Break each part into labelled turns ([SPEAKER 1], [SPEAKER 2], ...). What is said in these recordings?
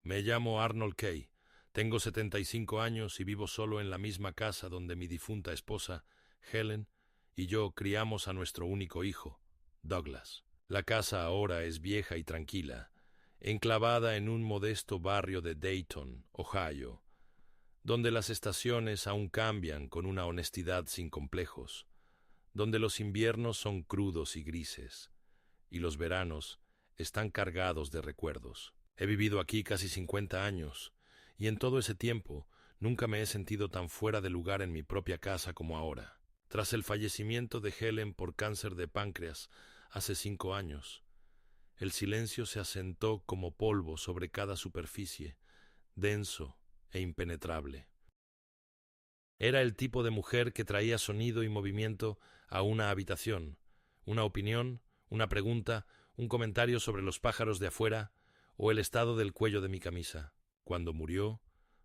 [SPEAKER 1] Me llamo Arnold Kay. Tengo 75 años y vivo solo en la misma casa donde mi difunta esposa, Helen, y yo criamos a nuestro único hijo, Douglas. La casa ahora es vieja y tranquila, enclavada en un modesto barrio de Dayton, Ohio, donde las estaciones aún cambian con una honestidad sin complejos, donde los inviernos son crudos y grises, y los veranos están cargados de recuerdos. He vivido aquí casi 50 años, y en todo ese tiempo nunca me he sentido tan fuera de lugar en mi propia casa como ahora. Tras el fallecimiento de Helen por cáncer de páncreas hace 5 años, el silencio se asentó como polvo sobre cada superficie, denso e impenetrable. Era el tipo de mujer que traía sonido y movimiento a una habitación, una opinión, una pregunta, un comentario sobre los pájaros de afuera o el estado del cuello de mi camisa. Cuando murió,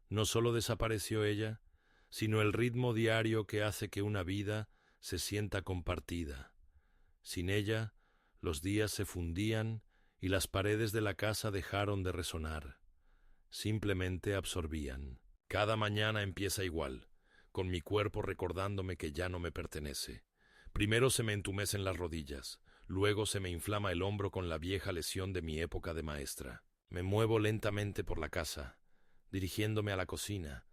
[SPEAKER 1] no solo desapareció ella, sino el ritmo diario que hace que una vida se sienta compartida. Sin ella, los días se fundían y las paredes de la casa dejaron de resonar. Simplemente absorbían. Cada mañana empieza igual, con mi cuerpo recordándome que ya no me pertenece. Primero se me entumecen las rodillas, luego se me inflama el hombro con la vieja lesión de mi época de maestra. Me muevo lentamente por la casa, dirigiéndome a la cocina,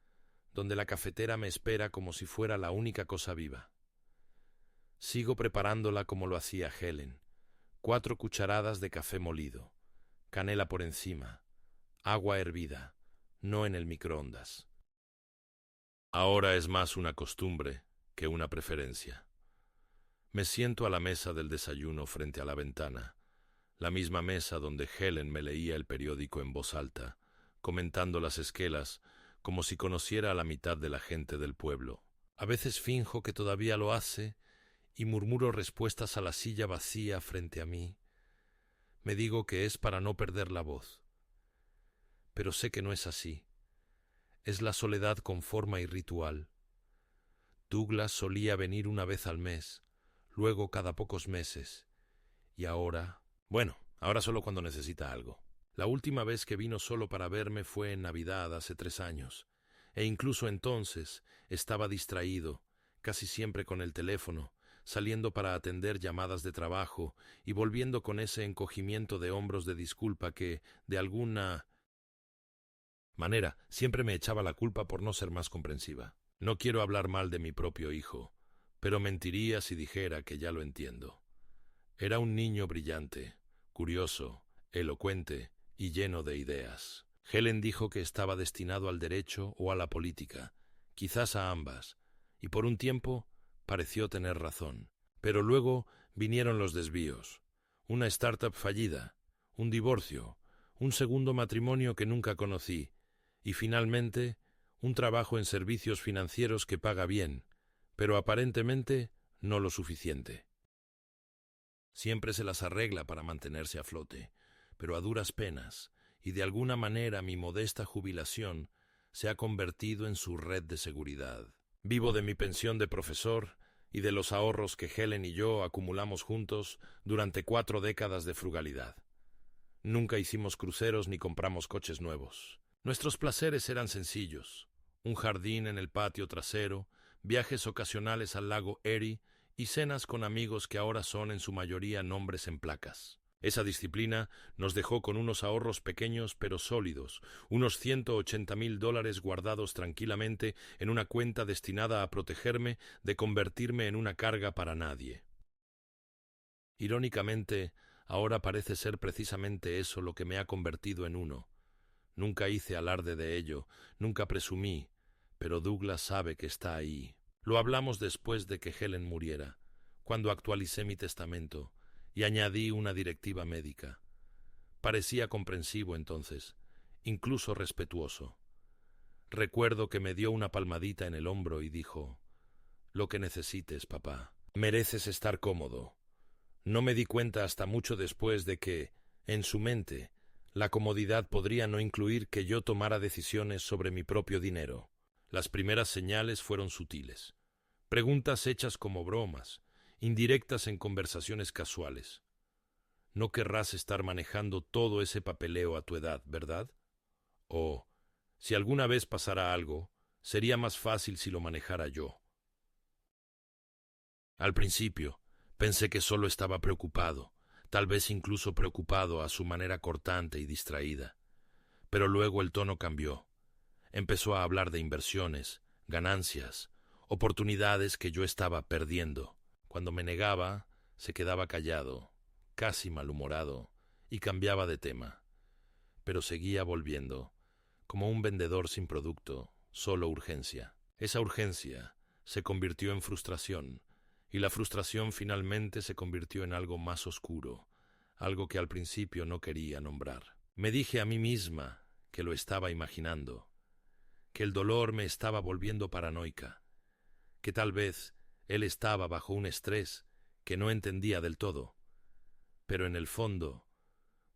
[SPEAKER 1] donde la cafetera me espera como si fuera la única cosa viva. Sigo preparándola como lo hacía Helen. 4 cucharadas de café molido, canela por encima, agua hervida, no en el microondas. Ahora es más una costumbre que una preferencia. Me siento a la mesa del desayuno frente a la ventana, la misma mesa donde Helen me leía el periódico en voz alta, comentando las esquelas como si conociera a la mitad de la gente del pueblo. A veces finjo que todavía lo hace y murmuro respuestas a la silla vacía frente a mí. Me digo que es para no perder la voz. Pero sé que no es así. Es la soledad con forma y ritual. Douglas solía venir una vez al mes, luego cada pocos meses, y ahora... Bueno, ahora solo cuando necesita algo. La última vez que vino solo para verme fue en Navidad hace 3 años, e incluso entonces estaba distraído, casi siempre con el teléfono, saliendo para atender llamadas de trabajo y volviendo con ese encogimiento de hombros de disculpa que, de alguna manera, siempre me echaba la culpa por no ser más comprensiva. No quiero hablar mal de mi propio hijo, pero mentiría si dijera que ya lo entiendo. Era un niño brillante, curioso, elocuente y lleno de ideas. Helen dijo que estaba destinado al derecho o a la política, quizás a ambas, y por un tiempo pareció tener razón. Pero luego vinieron los desvíos, una startup fallida, un divorcio, un segundo matrimonio que nunca conocí, y finalmente un trabajo en servicios financieros que paga bien, pero aparentemente no lo suficiente. Siempre se las arregla para mantenerse a flote, pero a duras penas, y de alguna manera mi modesta jubilación se ha convertido en su red de seguridad. Vivo de mi pensión de profesor y de los ahorros que Helen y yo acumulamos juntos durante 4 décadas de frugalidad. Nunca hicimos cruceros ni compramos coches nuevos. Nuestros placeres eran sencillos: un jardín en el patio trasero, viajes ocasionales al lago Erie y cenas con amigos que ahora son en su mayoría nombres en placas. Esa disciplina nos dejó con unos ahorros pequeños pero sólidos, unos $180,000 guardados tranquilamente en una cuenta destinada a protegerme de convertirme en una carga para nadie. Irónicamente, ahora parece ser precisamente eso lo que me ha convertido en uno. Nunca hice alarde de ello, nunca presumí, pero Douglas sabe que está ahí. Lo hablamos después de que Helen muriera, cuando actualicé mi testamento y añadí una directiva médica. Parecía comprensivo entonces, incluso respetuoso. Recuerdo que me dio una palmadita en el hombro y dijo: «Lo que necesites, papá. Mereces estar cómodo». No me di cuenta hasta mucho después de que, en su mente, la comodidad podría no incluir que yo tomara decisiones sobre mi propio dinero. Las primeras señales fueron sutiles. Preguntas hechas como bromas, indirectas en conversaciones casuales. «No querrás estar manejando todo ese papeleo a tu edad, ¿verdad? O, si alguna vez pasara algo, sería más fácil si lo manejara yo. Al principio, pensé que solo estaba preocupado, tal vez incluso preocupado a su manera cortante y distraída. Pero luego el tono cambió. Empezó a hablar de inversiones, ganancias, oportunidades que yo estaba perdiendo. Cuando me negaba, se quedaba callado, casi malhumorado, y cambiaba de tema. Pero seguía volviendo, como un vendedor sin producto, solo urgencia. Esa urgencia se convirtió en frustración, y la frustración finalmente se convirtió en algo más oscuro, algo que al principio no quería nombrar. Me dije a mí misma que lo estaba imaginando, que el dolor me estaba volviendo paranoica, que tal vez él estaba bajo un estrés que no entendía del todo, pero en el fondo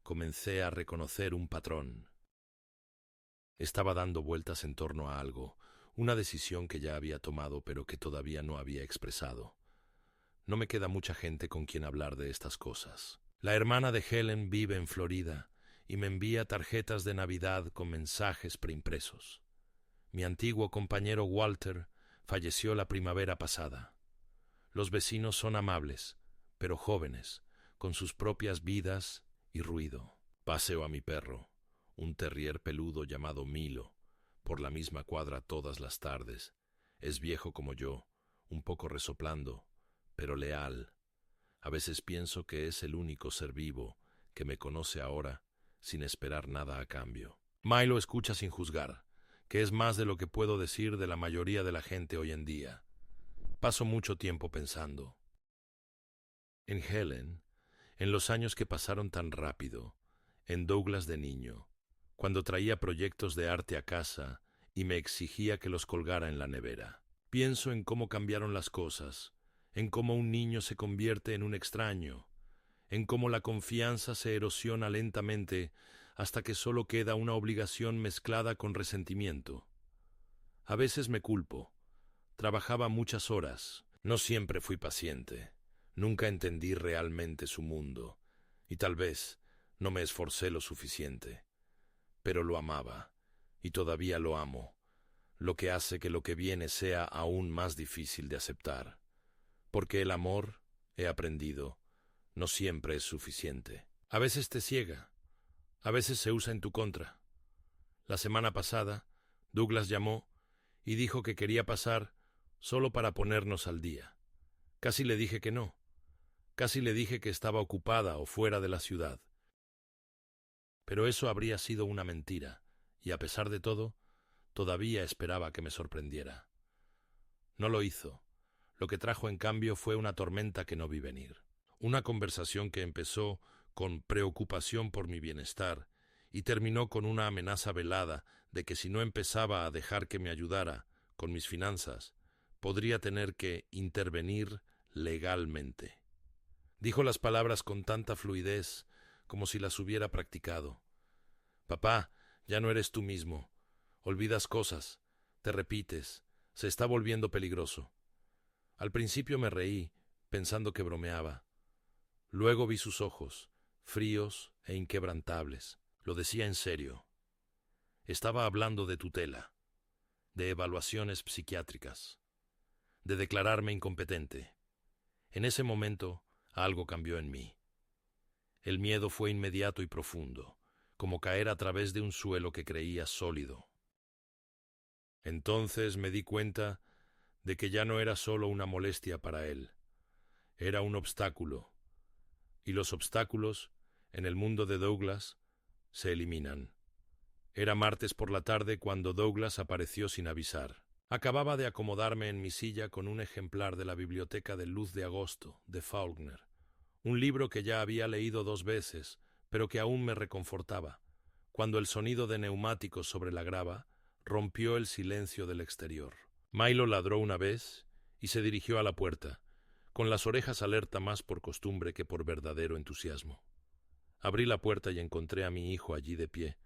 [SPEAKER 1] comencé a reconocer un patrón. Estaba dando vueltas en torno a algo, una decisión que ya había tomado pero que todavía no había expresado. No me queda mucha gente con quien hablar de estas cosas. La hermana de Helen vive en Florida y me envía tarjetas de Navidad con mensajes preimpresos. Mi antiguo compañero Walter falleció la primavera pasada. Los vecinos son amables, pero jóvenes, con sus propias vidas y ruido. Paseo a mi perro, un terrier peludo llamado Milo, por la misma cuadra todas las tardes. Es viejo como yo, un poco resoplando, pero leal. A veces pienso que es el único ser vivo que me conoce ahora sin esperar nada a cambio. Milo escucha sin juzgar, que es más de lo que puedo decir de la mayoría de la gente hoy en día. Paso mucho tiempo pensando en Helen, en los años que pasaron tan rápido, en Douglas de niño, cuando traía proyectos de arte a casa y me exigía que los colgara en la nevera. Pienso en cómo cambiaron las cosas, en cómo un niño se convierte en un extraño, en cómo la confianza se erosiona lentamente hasta que solo queda una obligación mezclada con resentimiento. A veces me culpo. Trabajaba muchas horas, no siempre fui paciente, nunca entendí realmente su mundo, y tal vez no me esforcé lo suficiente. Pero lo amaba, y todavía lo amo, lo que hace que lo que viene sea aún más difícil de aceptar. Porque el amor, he aprendido, no siempre es suficiente. A veces te ciega, a veces se usa en tu contra. La semana pasada, Douglas llamó y dijo que quería pasar solo para ponernos al día. Casi le dije que no. Casi le dije que estaba ocupada o fuera de la ciudad. Pero eso habría sido una mentira, y a pesar de todo, todavía esperaba que me sorprendiera. No lo hizo. Lo que trajo en cambio fue una tormenta que no vi venir. Una conversación que empezó con preocupación por mi bienestar y terminó con una amenaza velada de que si no empezaba a dejar que me ayudara con mis finanzas, podría tener que intervenir legalmente. Dijo las palabras con tanta fluidez como si las hubiera practicado. Papá, ya no eres tú mismo. Olvidas cosas, te repites, se está volviendo peligroso. Al principio me reí, pensando que bromeaba. Luego vi sus ojos, fríos e inquebrantables. Lo decía en serio. Estaba hablando de tutela, de evaluaciones psiquiátricas, de declararme incompetente. En ese momento, algo cambió en mí. El miedo fue inmediato y profundo, como caer a través de un suelo que creía sólido. Entonces me di cuenta de que ya no era solo una molestia para él, era un obstáculo, y los obstáculos, en el mundo de Douglas, se eliminan. Era martes por la tarde cuando Douglas apareció sin avisar. Acababa de acomodarme en mi silla con un ejemplar de la Biblioteca de Luz de Agosto, de Faulkner, un libro que ya había leído 2 veces, pero que aún me reconfortaba, cuando el sonido de neumáticos sobre la grava rompió el silencio del exterior. Milo ladró una vez y se dirigió a la puerta, con las orejas alerta más por costumbre que por verdadero entusiasmo. Abrí la puerta y encontré a mi hijo allí de pie,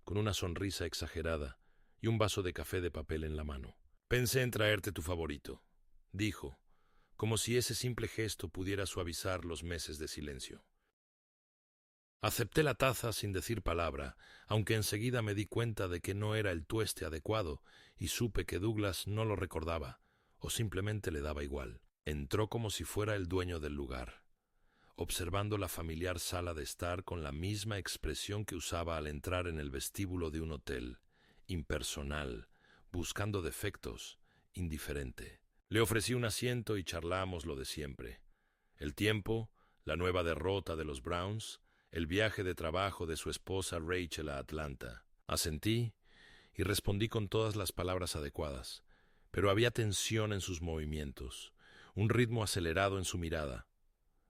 [SPEAKER 1] con una sonrisa exagerada y un vaso de café de papel en la mano. «Pensé en traerte tu favorito», dijo, como si ese simple gesto pudiera suavizar los meses de silencio. Acepté la taza sin decir palabra, aunque enseguida me di cuenta de que no era el tueste adecuado y supe que Douglas no lo recordaba, o simplemente le daba igual. Entró como si fuera el dueño del lugar, observando la familiar sala de estar con la misma expresión que usaba al entrar en el vestíbulo de un hotel, impersonal, buscando defectos, indiferente. Le ofrecí un asiento y charlamos lo de siempre. El tiempo, la nueva derrota de los Browns, el viaje de trabajo de su esposa Rachel a Atlanta. Asentí y respondí con todas las palabras adecuadas, pero había tensión en sus movimientos, un ritmo acelerado en su mirada.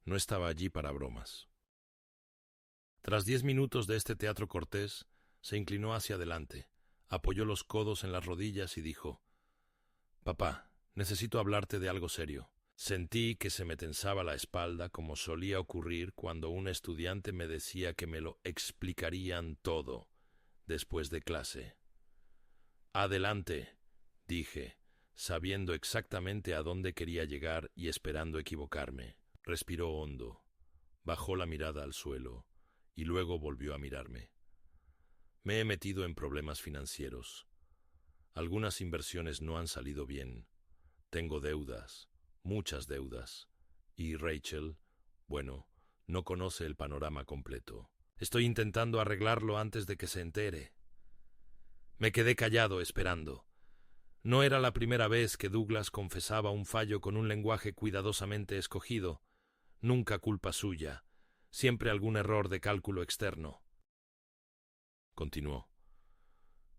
[SPEAKER 1] No estaba allí para bromas. Tras 10 minutos de este teatro cortés, se inclinó hacia adelante, apoyó los codos en las rodillas y dijo: «Papá, necesito hablarte de algo serio». Sentí que se me tensaba la espalda, como solía ocurrir cuando un estudiante me decía que me lo explicarían todo después de clase. «Adelante», dije, sabiendo exactamente a dónde quería llegar y esperando equivocarme. Respiró hondo, bajó la mirada al suelo y luego volvió a mirarme. «Me he metido en problemas financieros. Algunas inversiones no han salido bien. Tengo deudas. Muchas deudas. Y Rachel, bueno, no conoce el panorama completo. Estoy intentando arreglarlo antes de que se entere». Me quedé callado esperando. No era la primera vez que Douglas confesaba un fallo con un lenguaje cuidadosamente escogido. Nunca culpa suya, siempre algún error de cálculo externo. Continuó: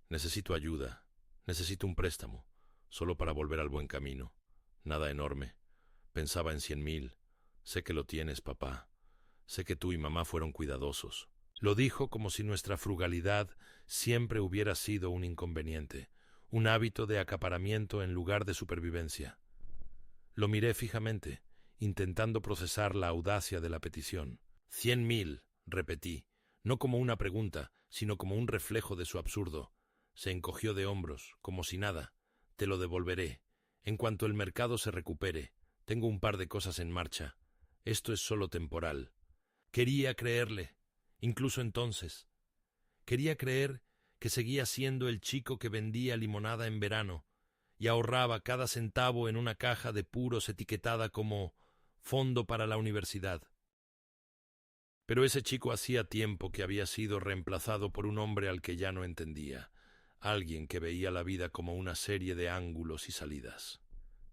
[SPEAKER 1] «Necesito ayuda, necesito un préstamo, solo para volver al buen camino. Nada enorme. Pensaba en 100,000. Sé que lo tienes, papá. Sé que tú y mamá fueron cuidadosos». Lo dijo como si nuestra frugalidad siempre hubiera sido un inconveniente, un hábito de acaparamiento en lugar de supervivencia. Lo miré fijamente, intentando procesar la audacia de la petición. 100,000, repetí, no como una pregunta, sino como un reflejo de su absurdo. Se encogió de hombros, como si nada. «Te lo devolveré. En cuanto el mercado se recupere. Tengo un par de cosas en marcha. Esto es solo temporal». Quería creerle, incluso entonces. Quería creer que seguía siendo el chico que vendía limonada en verano y ahorraba cada centavo en una caja de puros etiquetada como «Fondo para la universidad». Pero ese chico hacía tiempo que había sido reemplazado por un hombre al que ya no entendía, alguien que veía la vida como una serie de ángulos y salidas.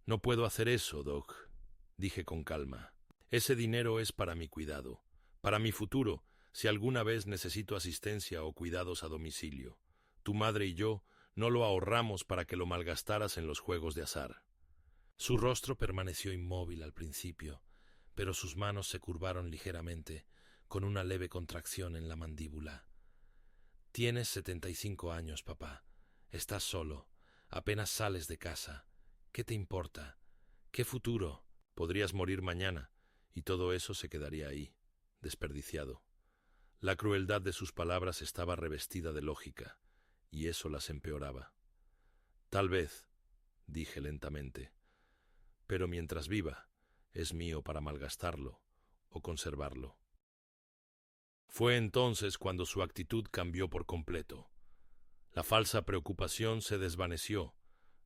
[SPEAKER 1] «No puedo hacer eso, Doc», dije con calma. «Ese dinero es para mi cuidado, para mi futuro, si alguna vez necesito asistencia o cuidados a domicilio. Tu madre y yo no lo ahorramos para que lo malgastaras en los juegos de azar». Su rostro permaneció inmóvil al principio, pero sus manos se curvaron ligeramente, con una leve contracción en la mandíbula. «Tienes 75 años, papá. Estás solo. Apenas sales de casa. ¿Qué te importa? ¿Qué futuro? Podrías morir mañana, y todo eso se quedaría ahí, desperdiciado». La crueldad de sus palabras estaba revestida de lógica, y eso las empeoraba. «Tal vez», dije lentamente, «pero mientras viva, es mío para malgastarlo o conservarlo». Fue entonces cuando su actitud cambió por completo. La falsa preocupación se desvaneció,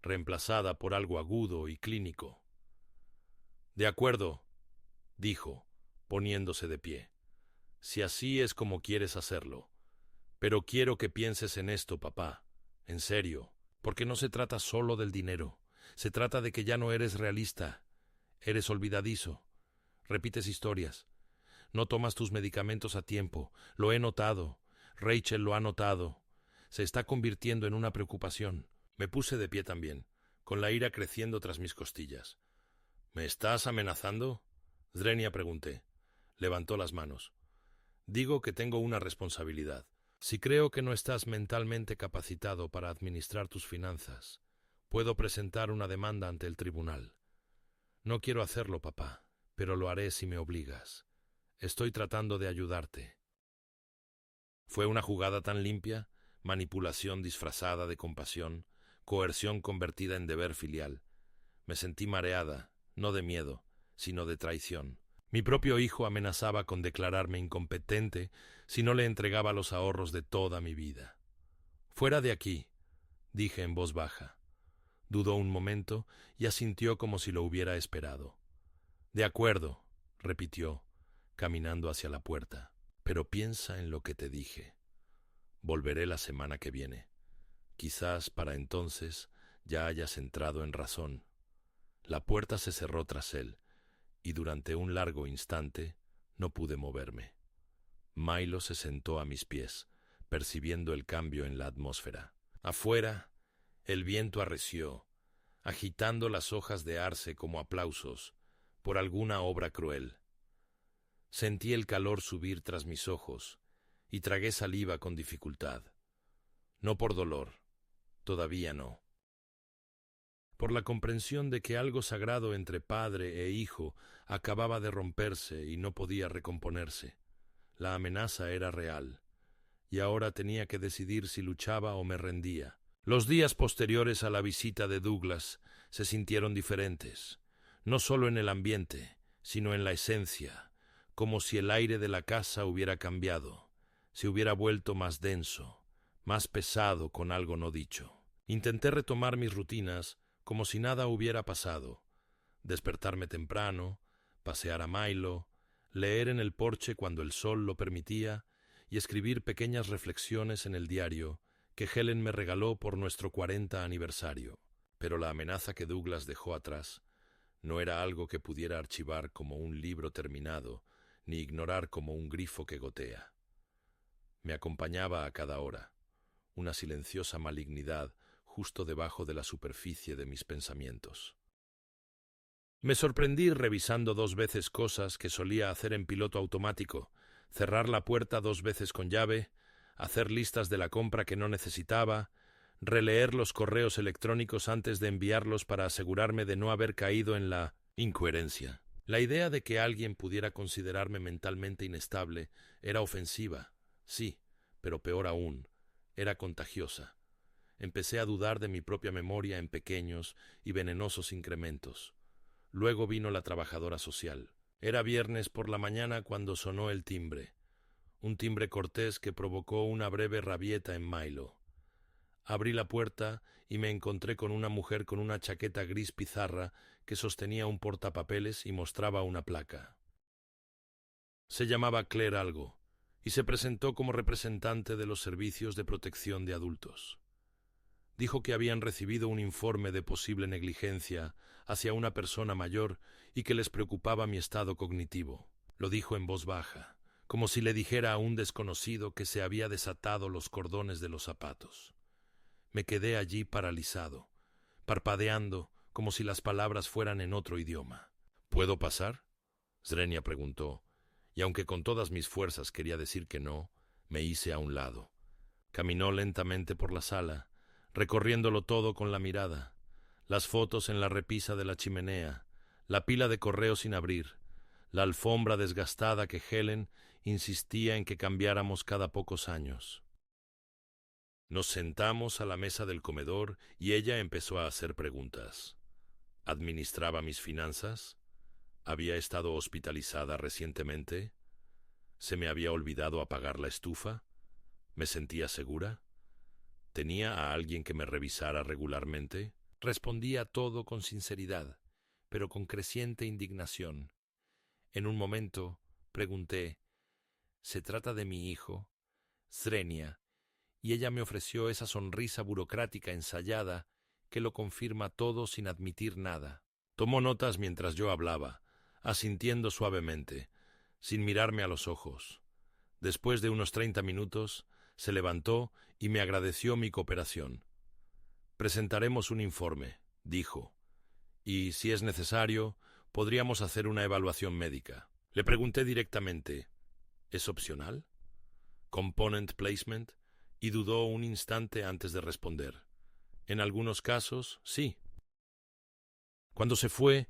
[SPEAKER 1] reemplazada por algo agudo y clínico. «De acuerdo», dijo, poniéndose de pie, «si así es como quieres hacerlo. Pero quiero que pienses en esto, papá, en serio, porque no se trata solo del dinero. Se trata de que ya no eres realista, eres olvidadizo, repites historias, no tomas tus medicamentos a tiempo. Lo he notado, Rachel lo ha notado. Se está convirtiendo en una preocupación». Me puse de pie también, con la ira creciendo tras mis costillas. «¿Me estás amenazando?», Zrenia pregunté. Levantó las manos. «Digo que tengo una responsabilidad. Si creo que no estás mentalmente capacitado para administrar tus finanzas, puedo presentar una demanda ante el tribunal. No quiero hacerlo, papá, pero lo haré si me obligas. Estoy tratando de ayudarte». Fue una jugada tan limpia, manipulación disfrazada de compasión, coerción convertida en deber filial. Me sentí mareada, no de miedo, sino de traición. Mi propio hijo amenazaba con declararme incompetente si no le entregaba los ahorros de toda mi vida. «Fuera de aquí», dije en voz baja. Dudó un momento y asintió como si lo hubiera esperado. «De acuerdo», repitió, caminando hacia la puerta. «Pero piensa en lo que te dije. Volveré la semana que viene. Quizás para entonces ya hayas entrado en razón». La puerta se cerró tras él, y durante un largo instante no pude moverme. Milo se sentó a mis pies, percibiendo el cambio en la atmósfera. Afuera, el viento arreció, agitando las hojas de arce como aplausos por alguna obra cruel. Sentí el calor subir tras mis ojos y tragué saliva con dificultad. No por dolor, todavía no. Por la comprensión de que algo sagrado entre padre e hijo acababa de romperse y no podía recomponerse. La amenaza era real, y ahora tenía que decidir si luchaba o me rendía. Los días posteriores a la visita de Douglas se sintieron diferentes, no solo en el ambiente, sino en la esencia, como si el aire de la casa hubiera cambiado, se hubiera vuelto más denso, más pesado con algo no dicho. Intenté retomar mis rutinas como si nada hubiera pasado, despertarme temprano, pasear a Milo, leer en el porche cuando el sol lo permitía y escribir pequeñas reflexiones en el diario que Helen me regaló por nuestro 40 aniversario. Pero la amenaza que Douglas dejó atrás no era algo que pudiera archivar como un libro terminado, ni ignorar como un grifo que gotea. Me acompañaba a cada hora, una silenciosa malignidad justo debajo de la superficie de mis pensamientos. Me sorprendí revisando 2 veces cosas que solía hacer en piloto automático, cerrar la puerta 2 veces con llave, hacer listas de la compra que no necesitaba, releer los correos electrónicos antes de enviarlos para asegurarme de no haber caído en la incoherencia. La idea de que alguien pudiera considerarme mentalmente inestable era ofensiva, sí, pero peor aún, era contagiosa. Empecé a dudar de mi propia memoria en pequeños y venenosos incrementos. Luego vino la trabajadora social. Era viernes por la mañana cuando sonó el timbre, un timbre cortés que provocó una breve rabieta en Milo. Abrí la puerta y me encontré con una mujer con una chaqueta gris pizarra que sostenía un portapapeles y mostraba una placa. Se llamaba Claire algo, y se presentó como representante de los servicios de protección de adultos. Dijo que habían recibido un informe de posible negligencia hacia una persona mayor y que les preocupaba mi estado cognitivo. Lo dijo en voz baja, como si le dijera a un desconocido que se había desatado los cordones de los zapatos. Me quedé allí paralizado, parpadeando como si las palabras fueran en otro idioma. ¿Puedo pasar?, Zrenia preguntó, y aunque con todas mis fuerzas quería decir que no, me hice a un lado. Caminó lentamente por la sala, recorriéndolo todo con la mirada, las fotos en la repisa de la chimenea, la pila de correos sin abrir, la alfombra desgastada que Helen insistía en que cambiáramos cada pocos años. Nos sentamos a la mesa del comedor y ella empezó a hacer preguntas. ¿Administraba mis finanzas? ¿Había estado hospitalizada recientemente? ¿Se me había olvidado apagar la estufa? ¿Me sentía segura? ¿Tenía a alguien que me revisara regularmente? Respondía todo con sinceridad, pero con creciente indignación. En un momento pregunté, «¿Se trata de mi hijo, Zrenia?» Y ella me ofreció esa sonrisa burocrática ensayada que lo confirma todo sin admitir nada. Tomó notas mientras yo hablaba, asintiendo suavemente, sin mirarme a los ojos. Después de unos 30 minutos, se levantó y me agradeció mi cooperación. «Presentaremos un informe», dijo, «y, si es necesario, podríamos hacer una evaluación médica». Le pregunté directamente, ¿es opcional? ¿Component placement? Y dudó un instante antes de responder. En algunos casos, sí. Cuando se fue,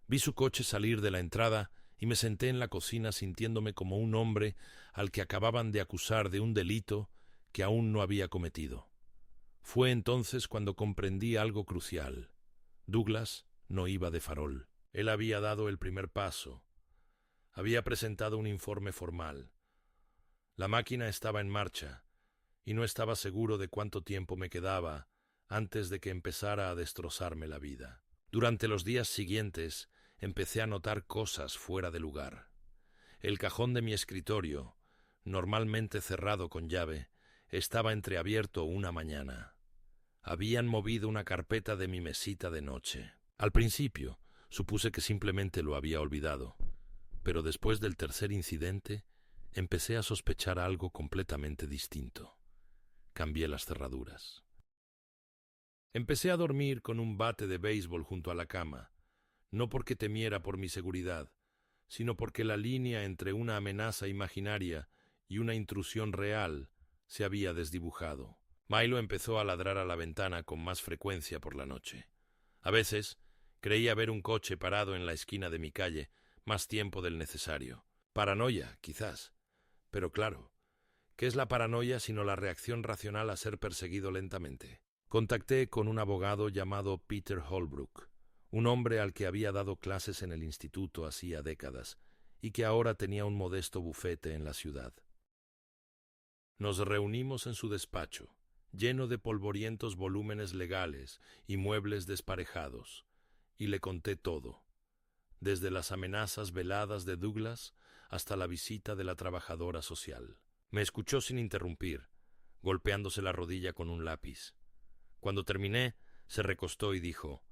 [SPEAKER 1] vi su coche salir de la entrada y me senté en la cocina sintiéndome como un hombre al que acababan de acusar de un delito que aún no había cometido. Fue entonces cuando comprendí algo crucial. Douglas no iba de farol. Él había dado el primer paso. Había presentado un informe formal. La máquina estaba en marcha, y no estaba seguro de cuánto tiempo me quedaba antes de que empezara a destrozarme la vida. Durante los días siguientes empecé a notar cosas fuera de lugar. El cajón de mi escritorio, normalmente cerrado con llave, estaba entreabierto una mañana. Habían movido una carpeta de mi mesita de noche. Al principio, supuse que simplemente lo había olvidado, pero después del tercer incidente, empecé a sospechar algo completamente distinto. Cambié las cerraduras. Empecé a dormir con un bate de béisbol junto a la cama, no porque temiera por mi seguridad, sino porque la línea entre una amenaza imaginaria y una intrusión real se había desdibujado. Milo empezó a ladrar a la ventana con más frecuencia por la noche. A veces creía ver un coche parado en la esquina de mi calle más tiempo del necesario. Paranoia, quizás. Pero claro, ¿qué es la paranoia sino la reacción racional a ser perseguido lentamente? Contacté con un abogado llamado Peter Holbrook, un hombre al que había dado clases en el instituto hacía décadas y que ahora tenía un modesto bufete en la ciudad. Nos reunimos en su despacho, lleno de polvorientos volúmenes legales y muebles desparejados, y le conté todo, desde las amenazas veladas de Douglas hasta la visita de la trabajadora social. Me escuchó sin interrumpir, golpeándose la rodilla con un lápiz. Cuando terminé, se recostó y dijo: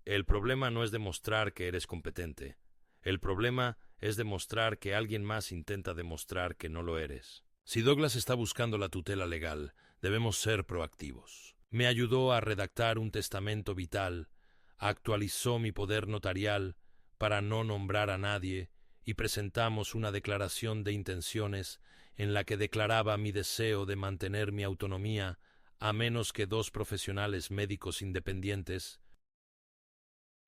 [SPEAKER 1] «El problema no es demostrar que eres competente. El problema es demostrar que alguien más intenta demostrar que no lo eres. Si Douglas está buscando la tutela legal, debemos ser proactivos». Me ayudó a redactar un testamento vital, actualizó mi poder notarial para no nombrar a nadie y presentamos una declaración de intenciones en la que declaraba mi deseo de mantener mi autonomía a menos que dos profesionales médicos independientes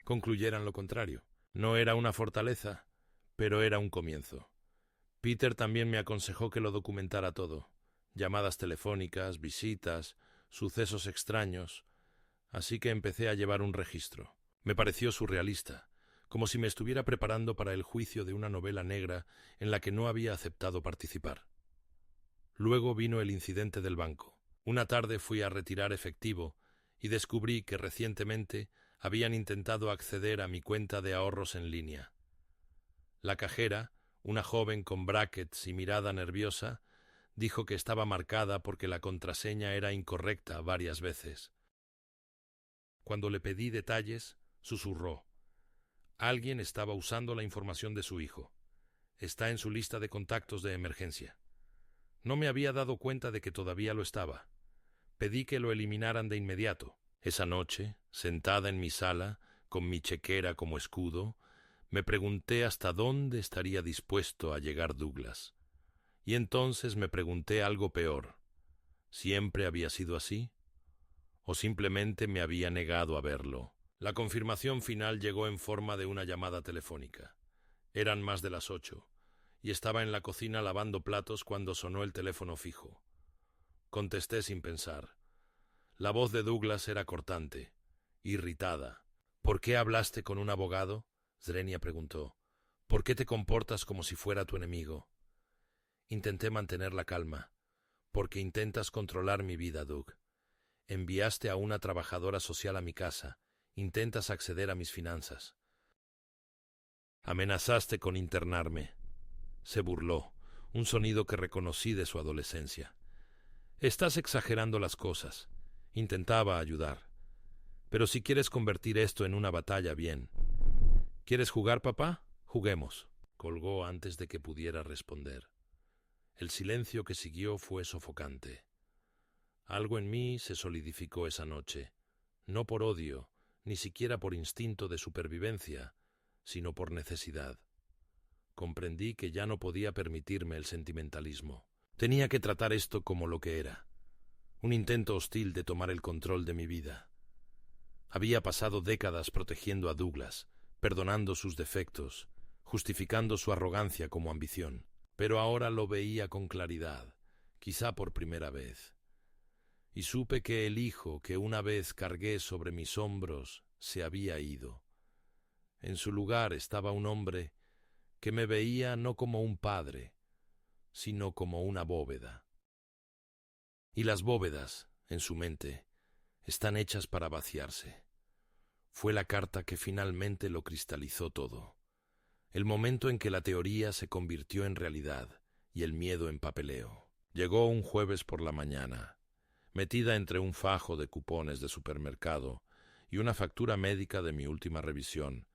[SPEAKER 1] concluyeran lo contrario. No era una fortaleza, pero era un comienzo. Peter también me aconsejó que lo documentara todo: llamadas telefónicas, visitas, sucesos extraños, así que empecé a llevar un registro. Me pareció surrealista, como si me estuviera preparando para el juicio de una novela negra en la que no había aceptado participar. Luego vino el incidente del banco. Una tarde fui a retirar efectivo y descubrí que recientemente habían intentado acceder a mi cuenta de ahorros en línea. La cajera, una joven con brackets y mirada nerviosa, dijo que estaba marcada porque la contraseña era incorrecta varias veces. Cuando le pedí detalles, susurró: «Alguien estaba usando la información de su hijo. Está en su lista de contactos de emergencia». No me había dado cuenta de que todavía lo estaba. Pedí que lo eliminaran de inmediato. Esa noche, sentada en mi sala, con mi chequera como escudo, me pregunté hasta dónde estaría dispuesto a llegar Douglas. Y entonces me pregunté algo peor: ¿siempre había sido así? ¿O simplemente me había negado a verlo? La confirmación final llegó en forma de una llamada telefónica. Eran más de las 8, y estaba en la cocina lavando platos cuando sonó el teléfono fijo. Contesté sin pensar. La voz de Douglas era cortante, irritada. «¿Por qué hablaste con un abogado?», Zrenia preguntó. «¿Por qué te comportas como si fuera tu enemigo?». Intenté mantener la calma. «Porque intentas controlar mi vida, Doug. Enviaste a una trabajadora social a mi casa. Intentas acceder a mis finanzas. Amenazaste con internarme». Se burló, un sonido que reconocí de su adolescencia. «Estás exagerando las cosas». Intentaba ayudar. «Pero si quieres convertir esto en una batalla, bien. ¿Quieres jugar, papá? Juguemos». Colgó antes de que pudiera responder. El silencio que siguió fue sofocante. Algo en mí se solidificó esa noche, no por odio, ni siquiera por instinto de supervivencia, sino por necesidad. Comprendí que ya no podía permitirme el sentimentalismo. Tenía que tratar esto como lo que era: un intento hostil de tomar el control de mi vida. Había pasado décadas protegiendo a Douglas, perdonando sus defectos, justificando su arrogancia como ambición. Pero ahora lo veía con claridad, quizá por primera vez. Y supe que el hijo que una vez cargué sobre mis hombros se había ido. En su lugar estaba un hombre que me veía no como un padre, sino como una bóveda. Y las bóvedas, en su mente, están hechas para vaciarse. Fue la carta que finalmente lo cristalizó todo. El momento en que la teoría se convirtió en realidad y el miedo en papeleo. Llegó un jueves por la mañana, metida entre un fajo de cupones de supermercado y una factura médica de mi última revisión,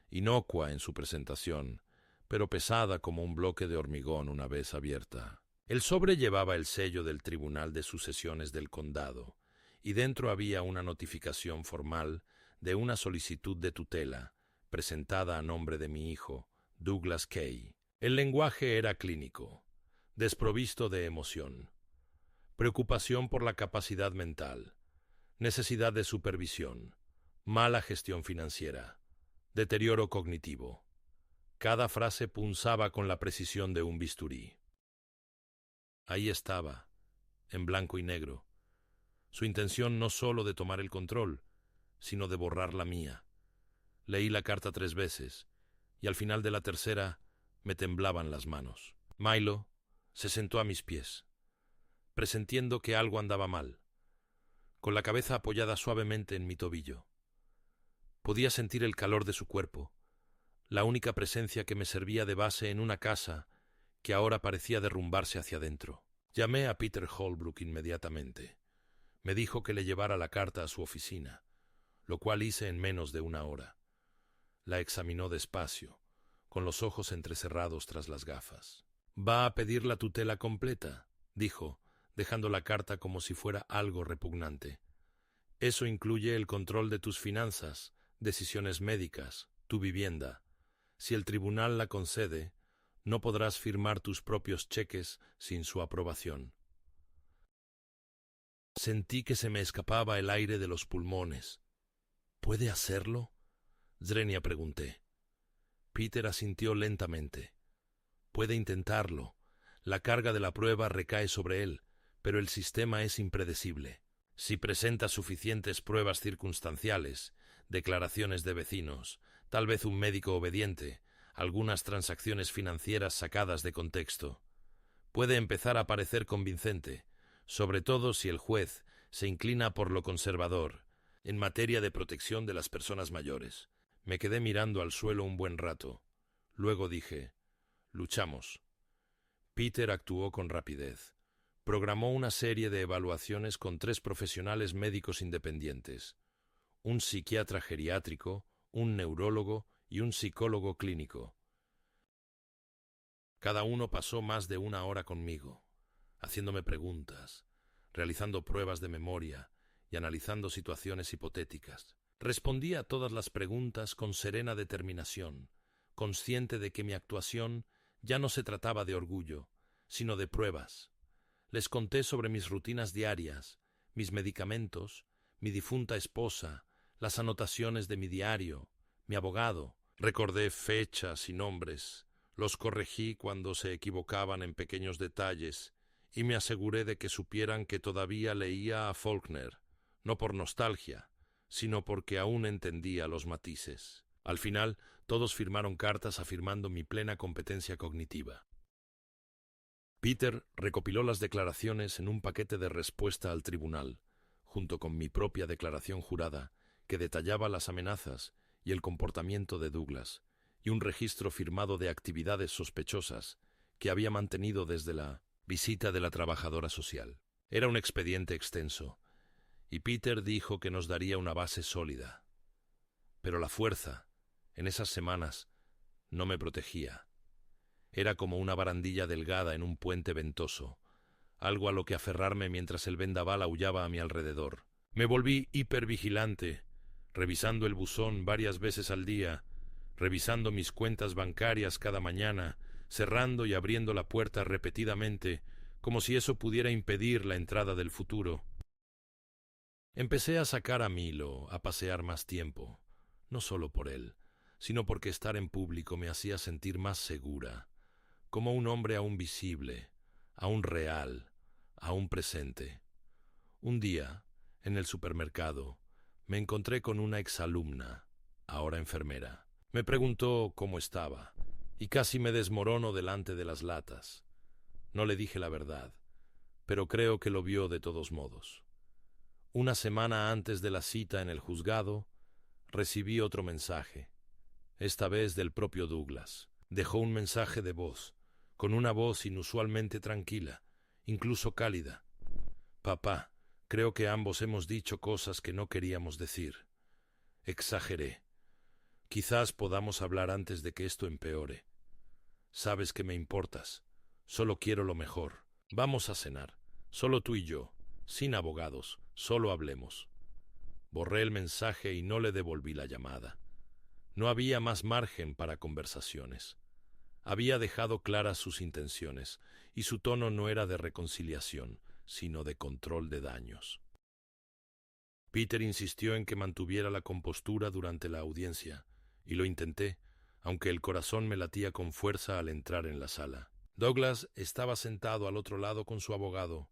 [SPEAKER 1] inocua en su presentación, pero pesada como un bloque de hormigón una vez abierta. El sobre llevaba el sello del Tribunal de Sucesiones del Condado, y dentro había una notificación formal de una solicitud de tutela, presentada a nombre de mi hijo, Douglas Kay. El lenguaje era clínico, desprovisto de emoción. Preocupación por la capacidad mental, necesidad de supervisión, mala gestión financiera, deterioro cognitivo. Cada frase punzaba con la precisión de un bisturí. Ahí estaba, en blanco y negro, su intención no sólo de tomar el control, sino de borrar la mía. Leí la carta 3 veces, y al final de la tercera me temblaban las manos. Milo se sentó a mis pies, presentiendo que algo andaba mal, con la cabeza apoyada suavemente en mi tobillo. Podía sentir el calor de su cuerpo, la única presencia que me servía de base en una casa que ahora parecía derrumbarse hacia adentro. Llamé a Peter Holbrook inmediatamente. Me dijo que le llevara la carta a su oficina, lo cual hice en menos de una hora. La examinó despacio, con los ojos entrecerrados tras las gafas. «¿Va a pedir la tutela completa?», dijo, dejando la carta como si fuera algo repugnante. «Eso incluye el control de tus finanzas, decisiones médicas, tu vivienda. Si el tribunal la concede, no podrás firmar tus propios cheques sin su aprobación». Sentí que se me escapaba el aire de los pulmones. «¿Puede hacerlo?», Zrenia pregunté. Peter asintió lentamente. «Puede intentarlo. La carga de la prueba recae sobre él, pero el sistema es impredecible. Si presenta suficientes pruebas circunstanciales, declaraciones de vecinos, tal vez un médico obediente, algunas transacciones financieras sacadas de contexto, puede empezar a parecer convincente, sobre todo si el juez se inclina por lo conservador en materia de protección de las personas mayores». Me quedé mirando al suelo un buen rato. Luego dije: «Luchamos». Peter actuó con rapidez. Programó una serie de evaluaciones con 3 profesionales médicos independientes: un psiquiatra geriátrico, un neurólogo y un psicólogo clínico. Cada uno pasó más de una hora conmigo, haciéndome preguntas, realizando pruebas de memoria y analizando situaciones hipotéticas. Respondí a todas las preguntas con serena determinación, consciente de que mi actuación ya no se trataba de orgullo, sino de pruebas. Les conté sobre mis rutinas diarias, mis medicamentos, mi difunta esposa, las anotaciones de mi diario, mi abogado. Recordé fechas y nombres, los corregí cuando se equivocaban en pequeños detalles y me aseguré de que supieran que todavía leía a Faulkner, no por nostalgia, sino porque aún entendía los matices. Al final, todos firmaron cartas afirmando mi plena competencia cognitiva. Peter recopiló las declaraciones en un paquete de respuesta al tribunal, junto con mi propia declaración jurada, que detallaba las amenazas y el comportamiento de Douglas, y un registro firmado de actividades sospechosas que había mantenido desde la visita de la trabajadora social. Era un expediente extenso, y Peter dijo que nos daría una base sólida. Pero la fuerza, en esas semanas, no me protegía. Era como una barandilla delgada en un puente ventoso, algo a lo que aferrarme mientras el vendaval aullaba a mi alrededor. Me volví hipervigilante, revisando el buzón varias veces al día, revisando mis cuentas bancarias cada mañana, cerrando y abriendo la puerta repetidamente, como si eso pudiera impedir la entrada del futuro. Empecé a sacar a Milo a pasear más tiempo, no solo por él, sino porque estar en público me hacía sentir más segura, como un hombre aún visible, aún real, aún presente. Un día, en el supermercado, me encontré con una exalumna, ahora enfermera. Me preguntó cómo estaba, y casi me desmorono delante de las latas. No le dije la verdad, pero creo que lo vio de todos modos. Una semana antes de la cita en el juzgado, recibí otro mensaje, esta vez del propio Douglas. Dejó un mensaje de voz, con una voz inusualmente tranquila, incluso cálida. Papá, creo que ambos hemos dicho cosas que no queríamos decir. Exageré. Quizás podamos hablar antes de que esto empeore. Sabes que me importas. Solo quiero lo mejor. Vamos a cenar. Solo tú y yo. Sin abogados. Solo hablemos. Borré el mensaje y no le devolví la llamada. No había más margen para conversaciones. Había dejado claras sus intenciones, y su tono no era de reconciliación, sino de control de daños. Peter insistió en que mantuviera la compostura durante la audiencia, y lo intenté, aunque el corazón me latía con fuerza al entrar en la sala. Douglas estaba sentado al otro lado con su abogado,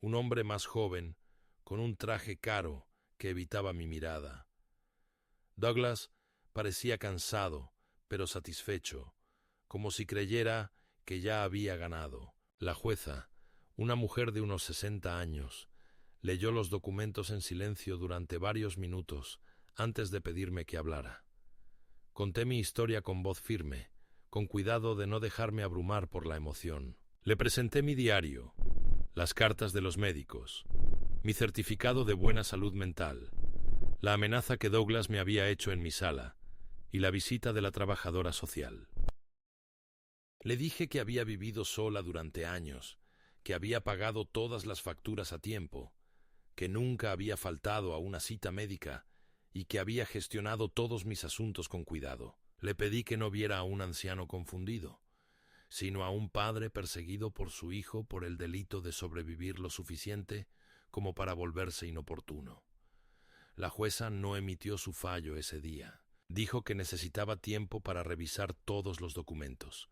[SPEAKER 1] un hombre más joven, con un traje caro que evitaba mi mirada. Douglas parecía cansado, pero satisfecho, como si creyera que ya había ganado. La jueza, una mujer de unos 60 años, leyó los documentos en silencio durante varios minutos antes de pedirme que hablara. Conté mi historia con voz firme, con cuidado de no dejarme abrumar por la emoción. Le presenté mi diario, las cartas de los médicos, mi certificado de buena salud mental, la amenaza que Douglas me había hecho en mi sala y la visita de la trabajadora social. Le dije que había vivido sola durante años, que había pagado todas las facturas a tiempo, que nunca había faltado a una cita médica y que había gestionado todos mis asuntos con cuidado. Le pedí que no viera a un anciano confundido, sino a un padre perseguido por su hijo por el delito de sobrevivir lo suficiente como para volverse inoportuno. La jueza no emitió su fallo ese día. Dijo que necesitaba tiempo para revisar todos los documentos,